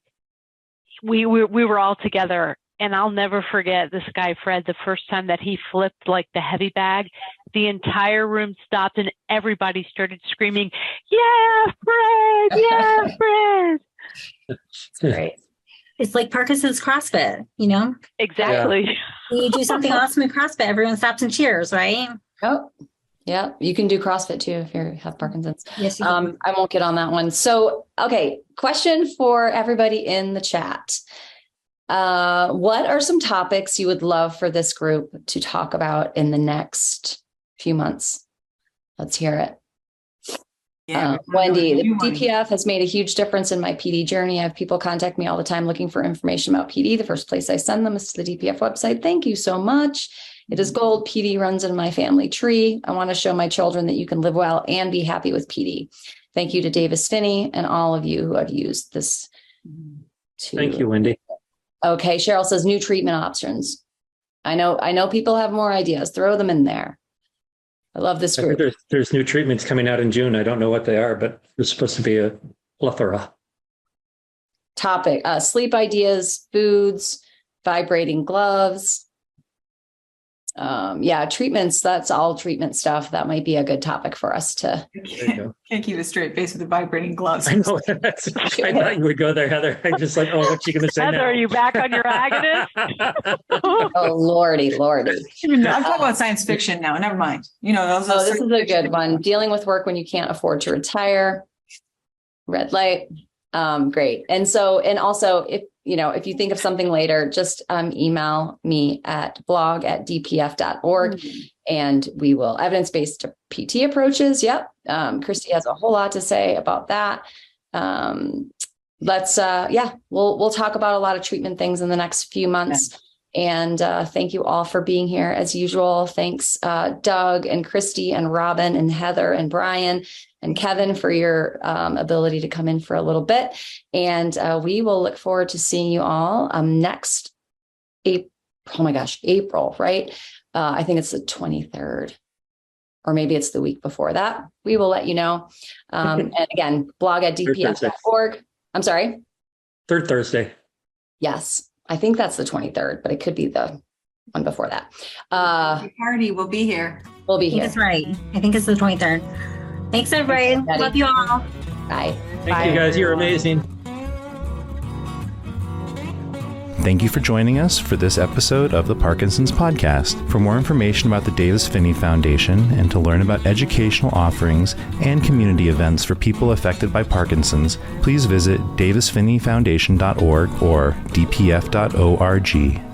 we were all together. And I'll never forget this guy, Fred, the first time that he flipped like the heavy bag, the entire room stopped and everybody started screaming, "Yeah, Fred! Yeah, Fred!" It's great. It's like Parkinson's CrossFit, you know? Exactly. Yeah. When you do something awesome in CrossFit, everyone stops and cheers, right? Oh, yeah. You can do CrossFit too if you have Parkinson's. Yes, you can. I won't get on that one. So, okay. Question for everybody in the chat. What are some topics you would love for this group to talk about in the next few months? Let's hear it. Yeah, Wendy, the DPF has made a huge difference in my PD journey. I have people contact me all the time looking for information about PD. The first place I send them is to the DPF website. Thank you so much. It is gold. PD runs in my family tree. I want to show my children that you can live well and be happy with PD. Thank you to Davis Phinney and all of you who have used this. Thank you, Wendy. Okay, Cheryl says new treatment options. I know people have more ideas. Throw them in there. I love this group. There's new treatments coming out in June. I don't know what they are, but there's supposed to be a plethora. Topic, sleep ideas, foods, vibrating gloves. Treatments, that's all treatment stuff. That might be a good topic for us to. Can't keep a straight face with the vibrating gloves. I know. I thought you would go there, Heather. I'm just like, what's she going to say Heather, now? are you back on your agonist? Oh, Lordy. I'm talking about science fiction now. Never mind. You know, this is a good one. Dealing with work when you can't afford to retire. Red light. Great. And also if you think of something later, just email me at blog@dpf.org and we will evidence-based PT approaches. Yep. Christy has a whole lot to say about that. We'll talk about a lot of treatment things in the next few months. And thank you all for being here as usual. Thanks, Doug and Christy and Robin and Heather and Brian and Kevin for your ability to come in for a little bit. And we will look forward to seeing you all next April, right? I think it's the 23rd. Or maybe it's the week before that. We will let you know. And again, blog at dpf.org. I'm sorry? Third Thursday. Yes. I think that's the 23rd, but it could be the one before that. Party will be here. We'll be here. That's right. I think it's the 23rd. Thanks, everybody. Love you all. Bye. Thank you guys. You're amazing. Thank you for joining us for this episode of the Parkinson's Podcast. For more information about the Davis Phinney Foundation and to learn about educational offerings and community events for people affected by Parkinson's, please visit davisphinneyfoundation.org or dpf.org.